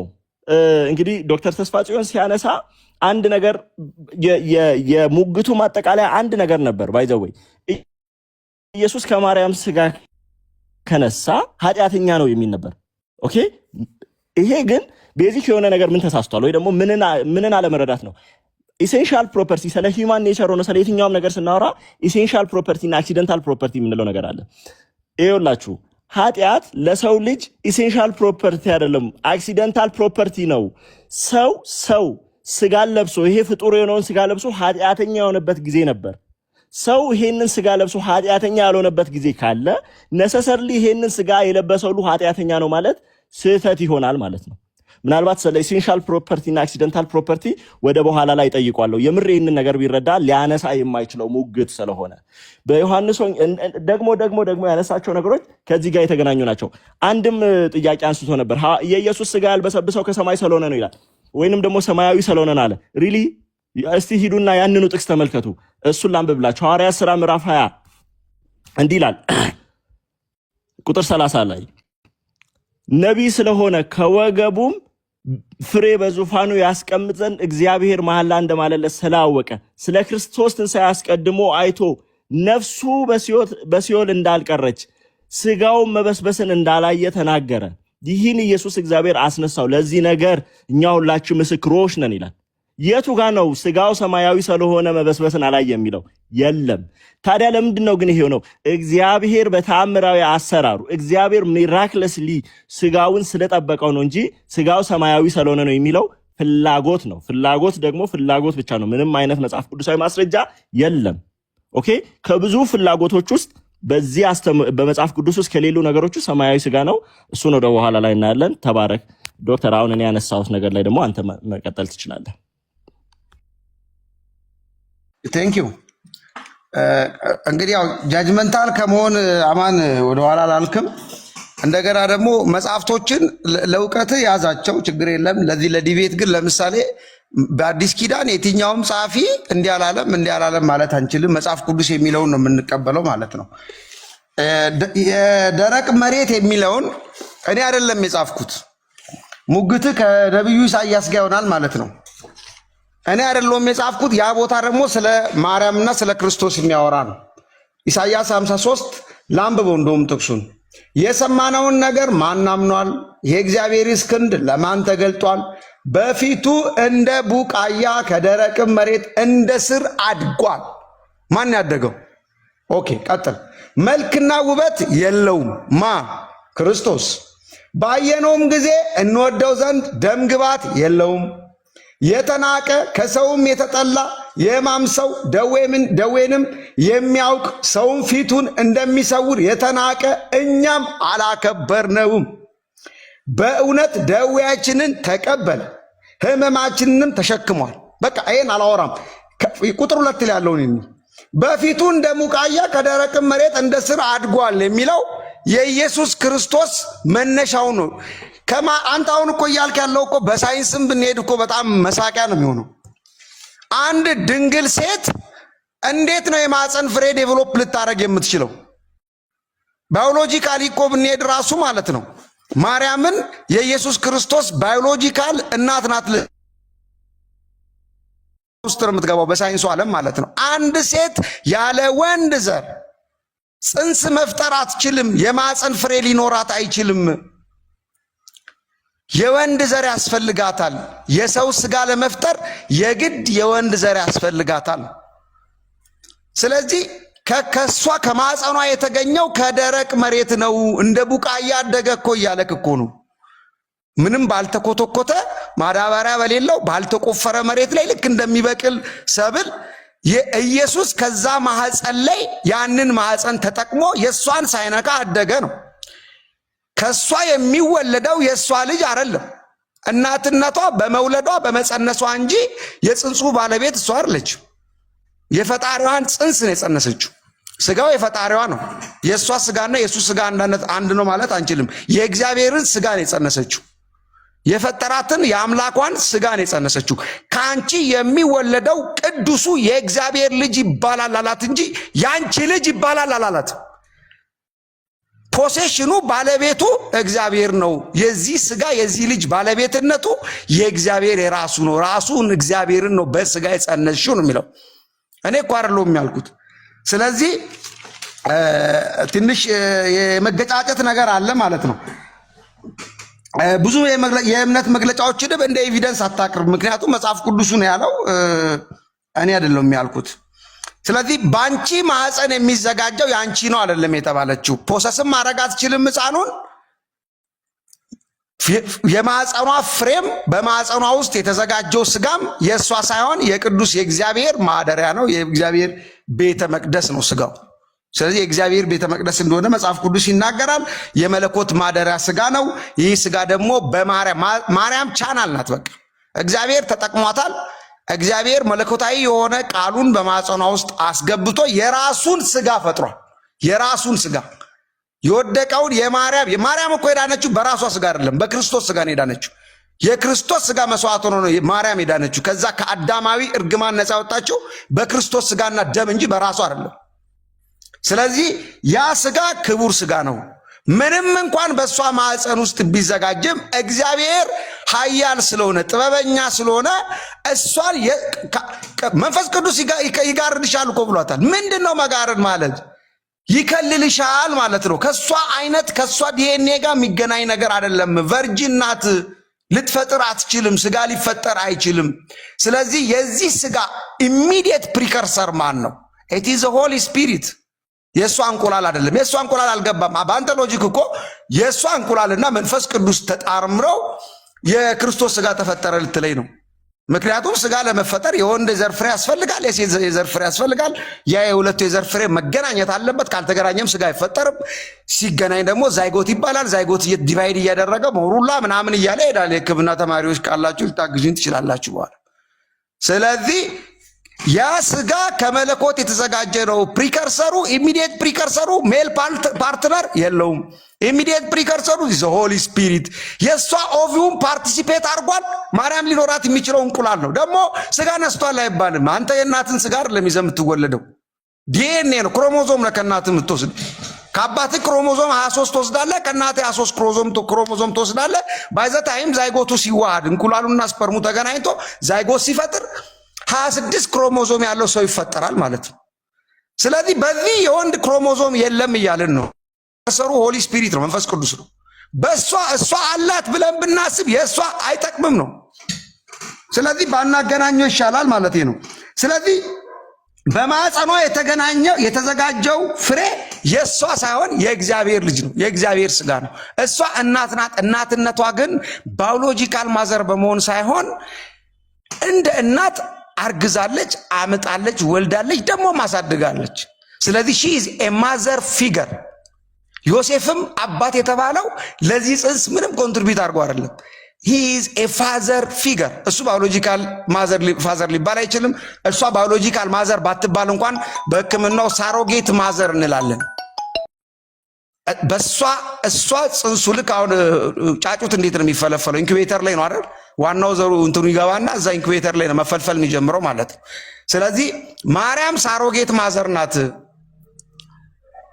እንግዲህ ዶክተር ተስፋጽዮን ሲያነሳ አንድ ነገር የሙግቱ ማጠቃለያ አንድ ነገር ነበር። ባይዘወይ ኢየሱስ ከማርያም ስጋ ከነሳ ኃጢአተኛ ነው የሚል ነበር። ኦኬ ይሄ ግን ቤዚክ የሆነ ነገር ምን ተሳስቷል ወይ ደግሞ ምንን አለመረዳት ነው? ኢሴንሻል ፕሮፐርቲ ስለ ሂውማን ኔቸር ሆነ ስለ የትኛውም ነገር ስናወራ ኢሴንሻል ፕሮፐርቲ እና አክሲደንታል ፕሮፐርቲ የምንለው ነገር አለ። ይኸውላችሁ ኃጢአት ለሰው ልጅ ኢሴንሻል ፕሮፐርቲ አይደለም፣ አክሲደንታል ፕሮፐርቲ ነው። ሰው ስጋን ለብሶ ይሄ ፍጡር የሆነውን ስጋ ለብሶ ኃጢአተኛ የሆነበት ጊዜ ነበር። ሰው ይሄንን ስጋ ለብሶ ኃጢአተኛ ያልሆነበት ጊዜ ካለ ነሰሰርሊ ይሄንን ስጋ የለበሰው ሁሉ ኃጢአተኛ ነው ማለት ስህተት ይሆናል ማለት ነው። ምናልባት ስለ ኢሴንሻል ፕሮፐርቲ እና አክሲደንታል ፕሮፐርቲ ወደ በኋላ ላይ ጠይቋለሁ። የምር ይህንን ነገር ቢረዳ ሊያነሳ የማይችለው ሙግት ስለሆነ በዮሐንስ ደግሞ ያነሳቸው ነገሮች ከዚህ ጋር የተገናኙ ናቸው። አንድም ጥያቄ አንስቶ ነበር። የኢየሱስ ስጋ ያልበሰብሰው ከሰማይ ስለሆነ ነው ይላል፣ ወይንም ደግሞ ሰማያዊ ስለሆነ ነው አለ። ሪሊ እስቲ ሂዱና ያንኑ ጥቅስ ተመልከቱ። እሱን ላንብብላችሁ። ሐዋርያት ሥራ ምዕራፍ 20 እንዲህ ይላል ቁጥር 30 ላይ ነቢይ ስለሆነ ከወገቡም ፍሬ በዙፋኑ ያስቀምጥ ዘንድ እግዚአብሔር መሐላ እንደማለለት ስላወቀ ስለ ክርስቶስ ትንሣኤ አስቀድሞ አይቶ ነፍሱ በሲኦል እንዳልቀረች ስጋውን መበስበስን እንዳላየ ተናገረ። ይህን ኢየሱስ እግዚአብሔር አስነሳው፣ ለዚህ ነገር እኛ ሁላችን ምስክሮች ነን ይላል። የቱ ጋር ነው ስጋው ሰማያዊ ስለሆነ መበስበስን አላየ የሚለው? የለም። ታዲያ ለምንድን ነው ግን ይሄው ነው? እግዚአብሔር በተአምራዊ አሰራሩ እግዚአብሔር ሚራክለስሊ ስጋውን ስለጠበቀው ነው እንጂ ስጋው ሰማያዊ ስለሆነ ነው የሚለው ፍላጎት ነው። ፍላጎት ደግሞ ፍላጎት ብቻ ነው። ምንም አይነት መጽሐፍ ቅዱሳዊ ማስረጃ የለም። ኦኬ ከብዙ ፍላጎቶች ውስጥ በመጽሐፍ ቅዱስ ውስጥ ከሌሉ ነገሮች ሰማያዊ ስጋ ነው። እሱን ወደ በኋላ ላይ እናያለን። ተባረክ ዶክተር። አሁን እኔ ያነሳሁት ነገር ላይ ደግሞ አንተ መቀጠል ትችላለህ። ቴንክ ዩ። እንግዲህ ያው ጃጅመንታል ከመሆን አማን ወደኋላ አላልክም። እንደገና ደግሞ መጽሐፍቶችን ለእውቀት ያዛቸው፣ ችግር የለም። ለዚህ ለዲቤት ግን ለምሳሌ በአዲስ ኪዳን የትኛውም ጸሐፊ እንዲህ አላለም ማለት አንችልም። መጽሐፍ ቅዱስ የሚለውን ነው የምንቀበለው ማለት ነው። የደረቅ መሬት የሚለውን እኔ አይደለም የጻፍኩት፣ ሙግት ከነቢዩ ኢሳያስ ጋር ይሆናል ማለት ነው። እኔ አይደለም የጻፍኩት። ያ ቦታ ደግሞ ስለ ማርያምና ስለ ክርስቶስ የሚያወራ ነው። ኢሳያስ 53 ላንብበው። እንደውም ጥቅሱን የሰማነውን ነገር ማን አምኗል? የእግዚአብሔርስ ክንድ ለማን ተገልጧል? በፊቱ እንደ ቡቃያ ከደረቅም መሬት እንደ ስር አድጓል። ማን ያደገው? ኦኬ ቀጥል። መልክና ውበት የለውም። ማ? ክርስቶስ። ባየነውም ጊዜ እንወደው ዘንድ ደም ግባት የለውም። የተናቀ ከሰውም የተጠላ የሕማም ሰው ደዌንም የሚያውቅ ሰውን ፊቱን እንደሚሰውር የተናቀ እኛም አላከበርነውም። በእውነት ደዌያችንን ተቀበለ ሕመማችንንም ተሸክሟል። በቃ ይሄን አላወራም። ቁጥር 2 ላይ ያለውን በፊቱ እንደ ቡቃያ ከደረቅም መሬት እንደ ስር አድጓል የሚለው የኢየሱስ ክርስቶስ መነሻው ነው። አንተ አሁን እኮ እያልክ ያለው እኮ በሳይንስም ብንሄድ እኮ በጣም መሳቂያ ነው የሚሆነው። አንድ ድንግል ሴት እንዴት ነው የማፀን ፍሬ ዴቨሎፕ ልታደርግ የምትችለው? ባዮሎጂካሊ እኮ ብንሄድ ራሱ ማለት ነው ማርያምን የኢየሱስ ክርስቶስ ባዮሎጂካል እናት ናት ውስጥ የምትገባው በሳይንሱ ዓለም ማለት ነው። አንድ ሴት ያለ ወንድ ዘር ጽንስ መፍጠር አትችልም። የማፀን ፍሬ ሊኖራት አይችልም። የወንድ ዘር ያስፈልጋታል። የሰው ስጋ ለመፍጠር የግድ የወንድ ዘር ያስፈልጋታል። ስለዚህ ከሷ ከማፀኗ የተገኘው ከደረቅ መሬት ነው። እንደ ቡቃያ አደገ እኮ እያለክ እኮ ነው። ምንም ባልተኮተኮተ ማዳበሪያ በሌለው ባልተቆፈረ መሬት ላይ ልክ እንደሚበቅል ሰብል ኢየሱስ ከዛ ማህፀን ላይ ያንን ማህፀን ተጠቅሞ የሷን ሳይነካ አደገ ነው። ከሷ የሚወለደው የሷ ልጅ አይደለም። እናትነቷ በመውለዷ በመጸነሷ እንጂ የጽንሱ ባለቤት እሷ አይደለች። የፈጣሪዋን ጽንስ ነው የጸነሰችው። ስጋው የፈጣሪዋ ነው። የእሷ ስጋና የእሱ ስጋ አንድ ነው ማለት አንችልም። የእግዚአብሔርን ስጋ ነው የጸነሰችው። የፈጠራትን የአምላኳን ስጋ ነው የጸነሰችው። ከአንቺ የሚወለደው ቅዱሱ የእግዚአብሔር ልጅ ይባላል አላት እንጂ ያንቺ ልጅ ይባላል አላላት። ፖሴሽኑ ባለቤቱ እግዚአብሔር ነው። የዚህ ስጋ የዚህ ልጅ ባለቤትነቱ የእግዚአብሔር የራሱ ነው። ራሱን እግዚአብሔርን ነው በስጋ የጸነስሽው ነው የሚለው። እኔ እኮ አይደለሁም ያልኩት። ስለዚህ ትንሽ የመገጫጨት ነገር አለ ማለት ነው። ብዙ የእምነት መግለጫዎችንም እንደ ኤቪደንስ አታቅርብ። ምክንያቱም መጽሐፍ ቅዱሱ ነው ያለው፣ እኔ አይደለሁም ያልኩት። ስለዚህ በአንቺ ማህፀን የሚዘጋጀው የአንቺ ነው አይደለም የተባለችው። ፖሰስም ማድረግ አትችልም ሕፃኑን። የማህፀኗ ፍሬም በማህፀኗ ውስጥ የተዘጋጀው ስጋም የእሷ ሳይሆን የቅዱስ የእግዚአብሔር ማደሪያ ነው። የእግዚአብሔር ቤተ መቅደስ ነው ስጋው። ስለዚህ የእግዚአብሔር ቤተ መቅደስ እንደሆነ መጽሐፍ ቅዱስ ይናገራል። የመለኮት ማደሪያ ስጋ ነው። ይህ ስጋ ደግሞ ማርያም ቻናል ናት። በቃ እግዚአብሔር ተጠቅሟታል። እግዚአብሔር መለኮታዊ የሆነ ቃሉን በማህፀኗ ውስጥ አስገብቶ የራሱን ስጋ ፈጥሯል። የራሱን ስጋ የወደቀውን የማርያም እኮ የዳነችው በራሷ ስጋ አይደለም፣ በክርስቶስ ስጋ ነው የዳነችው። የክርስቶስ ስጋ መስዋዕት ሆኖ ነው ማርያም የዳነችው። ከዛ ከአዳማዊ እርግማን ነፃ ያወጣችው በክርስቶስ ስጋና ደም እንጂ በራሷ አይደለም። ስለዚህ ያ ስጋ ክቡር ስጋ ነው። ምንም እንኳን በእሷ ማዕፀን ውስጥ ቢዘጋጅም እግዚአብሔር ኃያል ስለሆነ ጥበበኛ ስለሆነ እሷን መንፈስ ቅዱስ ይጋርድሻል እኮ ብሏታል። ምንድን ነው መጋረድ ማለት? ይከልልሻል ማለት ነው። ከእሷ አይነት ከእሷ ዲኤንኤ ጋር የሚገናኝ ነገር አይደለም። ቨርጂን ናት፣ ልትፈጥር አትችልም፣ ስጋ ሊፈጠር አይችልም። ስለዚህ የዚህ ስጋ ኢሚዲየት ፕሪከርሰር ማን ነው? ኢት ኢዝ ሆሊ ስፒሪት። የእሷ እንቁላል አይደለም። የእሷ እንቁላል አልገባም። በአንተ ሎጂክ እኮ የእሷ እንቁላልና መንፈስ ቅዱስ ተጣምረው የክርስቶስ ስጋ ተፈጠረ ልትለይ ነው። ምክንያቱም ስጋ ለመፈጠር የወንድ የዘር ፍሬ ያስፈልጋል፣ የሴት የዘር ፍሬ ያስፈልጋል። ያ የሁለቱ የዘር ፍሬ መገናኘት አለበት። ካልተገናኘም ስጋ አይፈጠርም። ሲገናኝ ደግሞ ዛይጎት ይባላል። ዛይጎት ዲቫይድ እያደረገ መሩላ ምናምን እያለ ይሄዳል። የሕክምና ተማሪዎች ካላችሁ ልታግዙኝ ትችላላችሁ በኋላ። ስለዚህ ያ ስጋ ከመለኮት የተዘጋጀ ነው። ፕሪከርሰሩ ኢሚዲየት ፕሪከርሰሩ ሜል ፓርትነር የለውም። ኢሚዲየት ፕሪከርሰሩ ዘ ሆሊ ስፒሪት። የእሷ ኦቪዩም ፓርቲሲፔት አድርጓል። ማርያም ሊኖራት የሚችለው እንቁላል ነው። ደግሞ ስጋ ነስቷል አይባልም። አንተ የእናትን ስጋ አይደለም ይዘህ የምትወለደው፣ ዲኤንኤ ነው፣ ክሮሞዞም ነው ከእናትህ የምትወስድ። ከአባትህ ክሮሞዞም 23 ትወስዳለህ፣ ከእናትህ 23 ክሮሞዞም ትወስዳለህ። ባይዘ ታይም ዛይጎቱ ሲዋሃድ እንቁላሉና ስፐርሙ ተገናኝቶ ዛይጎት ሲፈጥር 26 ክሮሞዞም ያለው ሰው ይፈጠራል ማለት ነው። ስለዚህ በዚህ የወንድ ክሮሞዞም የለም እያልን ነው። ሰሩ ሆሊ ስፒሪት ነው፣ መንፈስ ቅዱስ ነው። እሷ አላት ብለን ብናስብ የእሷ አይጠቅምም ነው። ስለዚህ ባናገናኘው ይሻላል ማለት ነው። ስለዚህ በማዕፀኗ የተዘጋጀው ፍሬ የእሷ ሳይሆን የእግዚአብሔር ልጅ ነው፣ የእግዚአብሔር ስጋ ነው። እሷ እናት ናት። እናትነቷ ግን ባዮሎጂካል ማዘር በመሆን ሳይሆን እንደ እናት አርግዛለች፣ አምጣለች፣ ወልዳለች፣ ደግሞ ማሳድጋለች። ስለዚህ ሺ ኢዝ ኤ ማዘር ፊገር። ዮሴፍም አባት የተባለው ለዚህ ጽንስ ምንም ኮንትሪቢዩት አድርጎ አይደለም። ሂ ኢዝ ኤ ፋዘር ፊገር። እሱ ባዮሎጂካል ፋዘር ሊባል አይችልም። እሷ ባዮሎጂካል ማዘር ባትባል እንኳን በሕክምናው ሳሮጌት ማዘር እንላለን። እሷ ጽንሱ ልክ አሁን ጫጩት እንዴት ነው የሚፈለፈለው? ኢንኩቤተር ላይ ነው አይደል? ዋናው ዘሩ እንትኑ ይገባና እዛ ኢንኩቤተር ላይ ነው መፈልፈል የሚጀምረው ማለት ነው። ስለዚህ ማርያም ሳሮጌት ማዘር ናት።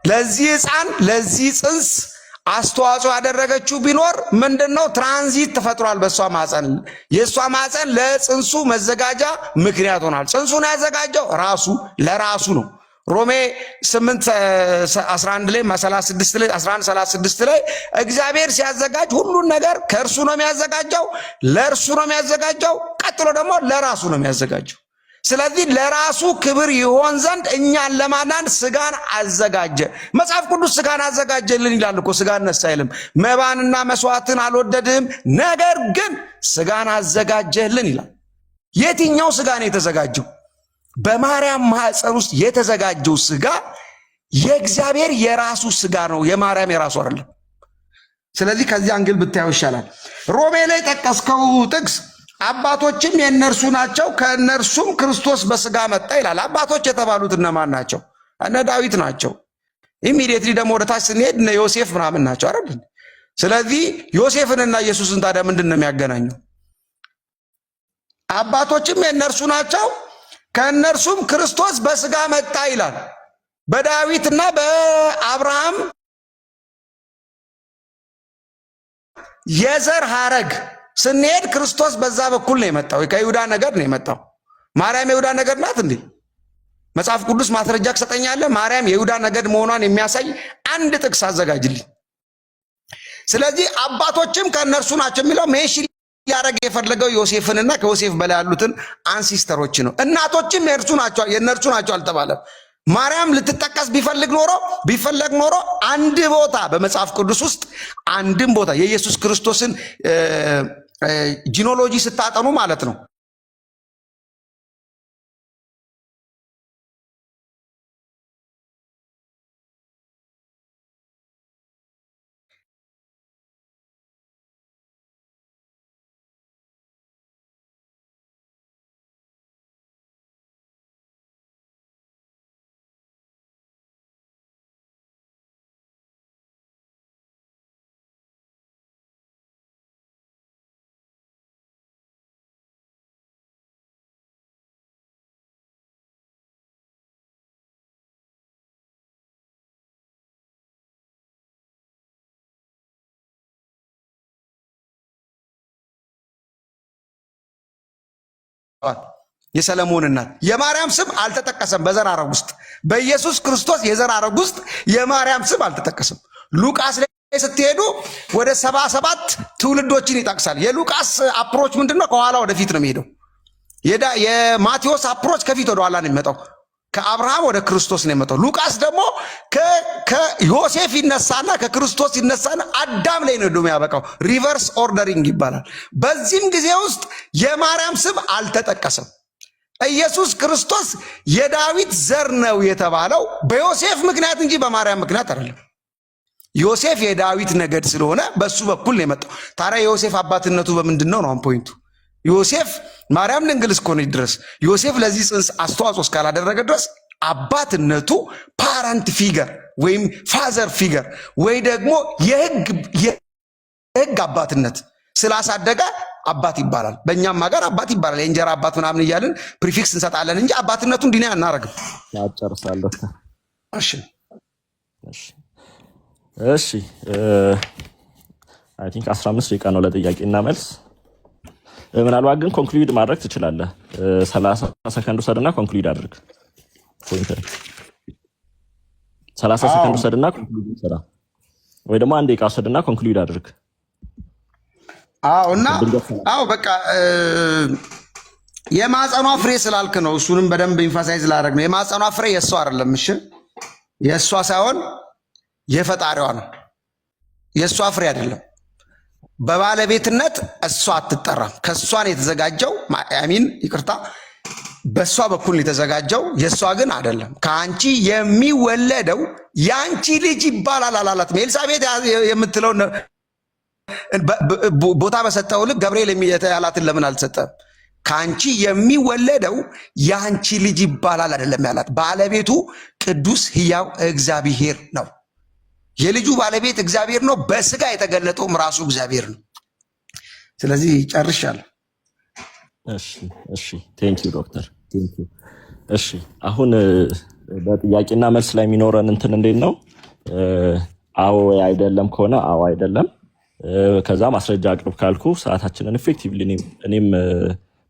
ለዚህ ሕፃን ለዚህ ጽንስ አስተዋጽኦ ያደረገችው ቢኖር ምንድነው? ትራንዚት ተፈጥሯል በእሷ ማፀን። የእሷ ማፀን ለጽንሱ መዘጋጃ ምክንያት ሆኗል። ጽንሱን ያዘጋጀው ለራሱ ነው። ሮሜ 8:11 ላይ 36 ላይ 11:36 ላይ እግዚአብሔር ሲያዘጋጅ ሁሉን ነገር ከእርሱ ነው የሚያዘጋጀው፣ ለእርሱ ነው የሚያዘጋጀው፣ ቀጥሎ ደግሞ ለራሱ ነው የሚያዘጋጀው። ስለዚህ ለራሱ ክብር ይሆን ዘንድ እኛን ለማዳን ስጋን አዘጋጀ። መጽሐፍ ቅዱስ ስጋን አዘጋጀልን ይላል እኮ። ስጋን ነሳ አይልም። መባንና መስዋዕትን አልወደድህም፣ ነገር ግን ስጋን አዘጋጀልን ይላል። የትኛው ስጋ ነው የተዘጋጀው? በማርያም ማህፀን ውስጥ የተዘጋጀው ስጋ የእግዚአብሔር የራሱ ስጋ ነው፣ የማርያም የራሱ አይደለም። ስለዚህ ከዚህ አንግል ብታየው ይሻላል። ሮሜ ላይ ጠቀስከው ጥቅስ አባቶችም የእነርሱ ናቸው፣ ከእነርሱም ክርስቶስ በስጋ መጣ ይላል። አባቶች የተባሉት እነማን ናቸው? እነ ዳዊት ናቸው። ኢሚዲየትሊ ደግሞ ወደ ታች ስንሄድ እነ ዮሴፍ ምናምን ናቸው አይደል? ስለዚህ ዮሴፍንና ኢየሱስን ታዲያ ምንድን ነው የሚያገናኘው? አባቶችም የእነርሱ ናቸው፣ ከእነርሱም ክርስቶስ በስጋ መጣ ይላል። በዳዊትና በአብርሃም የዘር ሐረግ ስንሄድ ክርስቶስ በዛ በኩል ነው የመጣው። ከይሁዳ ነገድ ነው የመጣው። ማርያም የይሁዳ ነገድ ናት እንዴ? መጽሐፍ ቅዱስ ማስረጃ ከሰጠኛለ ማርያም የይሁዳ ነገድ መሆኗን የሚያሳይ አንድ ጥቅስ አዘጋጅልኝ። ስለዚህ አባቶችም ከእነርሱ ናቸው የሚለው ሜንሽን ያደረገ የፈለገው ዮሴፍንና ከዮሴፍ በላይ ያሉትን አንሲስተሮች ነው። እናቶችም የእነርሱ ናቸው አልተባለም። ማርያም ልትጠቀስ ቢፈለግ ኖሮ አንድ ቦታ በመጽሐፍ ቅዱስ ውስጥ አንድም ቦታ የኢየሱስ ክርስቶስን ጂኖሎጂ ስታጠኑ ማለት ነው የሰለሞን እናት የማርያም ስም አልተጠቀሰም በዘር ሐረግ ውስጥ። በኢየሱስ ክርስቶስ የዘር ሐረግ ውስጥ የማርያም ስም አልተጠቀሰም። ሉቃስ ላይ ስትሄዱ ወደ 77 ትውልዶችን ይጠቅሳል። የሉቃስ አፕሮች ምንድነው? ከኋላ ወደፊት ነው የሚሄደው። የማቴዎስ አፕሮች ከፊት ወደ ኋላ ነው የሚመጣው። ከአብርሃም ወደ ክርስቶስ ነው የመጣው። ሉቃስ ደግሞ ከዮሴፍ ይነሳና ከክርስቶስ ይነሳና አዳም ላይ ነው የሚያበቃው። ሪቨርስ ኦርደሪንግ ይባላል። በዚህም ጊዜ ውስጥ የማርያም ስም አልተጠቀሰም። ኢየሱስ ክርስቶስ የዳዊት ዘር ነው የተባለው በዮሴፍ ምክንያት እንጂ በማርያም ምክንያት አይደለም። ዮሴፍ የዳዊት ነገድ ስለሆነ በሱ በኩል ነው የመጣው። ታዲያ የዮሴፍ አባትነቱ በምንድን ነው? ነው ፖይንቱ። ዮሴፍ ማርያም ድንግል እስከሆነች ድረስ ዮሴፍ ለዚህ ጽንስ አስተዋጽኦ እስካላደረገ ድረስ አባትነቱ ፓረንት ፊገር ወይም ፋዘር ፊገር ወይ ደግሞ የህግ አባትነት ስላሳደገ አባት ይባላል። በእኛም ሀገር አባት ይባላል። የእንጀራ አባት ምናምን እያልን ፕሪፊክስ እንሰጣለን እንጂ አባትነቱን እንዲህ አናረግም። ያጨርሳለሁ። እሺ አይ ቲንክ 15 ደቂቃ ነው ለጥያቄና መልስ። ምናልባት ግን ኮንክሉድ ማድረግ ትችላለህ። 30 ሰከንድ ውሰድና ኮንክሉድ አድርግ። 30 ሰከንድ ውሰድና ኮንክሉድ ስራ፣ ወይ ደግሞ አንድ ደቂቃ ውሰድና ኮንክሉድ አድርግ። በቃ የማጸኗ ፍሬ ስላልክ ነው። እሱንም በደንብ ኢንፋሳይዝ ላደርግ ነው። የማጸኗ ፍሬ የእሷ አይደለም። እሺ የእሷ ሳይሆን የፈጣሪዋ ነው። የእሷ ፍሬ አይደለም። በባለቤትነት እሷ አትጠራም። ከእሷን የተዘጋጀው በእሷ በኩል የተዘጋጀው የእሷ ግን አይደለም። ከአንቺ የሚወለደው የአንቺ ልጅ ይባላል አላላትም። ኤልሳቤጥ የምትለው ቦታ በሰጠው ልክ ገብርኤል ያላትን ለምን አልሰጠም? ከአንቺ የሚወለደው የአንቺ ልጅ ይባላል አይደለም ያላት። ባለቤቱ ቅዱስ ሕያው እግዚአብሔር ነው። የልጁ ባለቤት እግዚአብሔር ነው። በስጋ የተገለጠውም ራሱ እግዚአብሔር ነው። ስለዚህ ጨርሻለሁ። እሺ ቴንኪው ዶክተር ቴንኪው። እሺ አሁን በጥያቄና መልስ ላይ የሚኖረን እንትን እንዴት ነው? አዎ አይደለም ከሆነ አዎ አይደለም፣ ከዛ ማስረጃ አቅርብ ካልኩ ሰዓታችንን ኢፌክቲቭሊ እኔም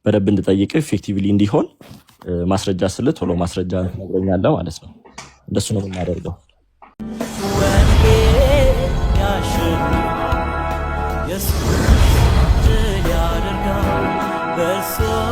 በደንብ እንድጠይቅ ኢፌክቲቭሊ እንዲሆን ማስረጃ ስለ ቶሎ ማስረጃ ትነግረኛለህ ማለት ነው። እንደሱ ነው የምናደርገው። Yes,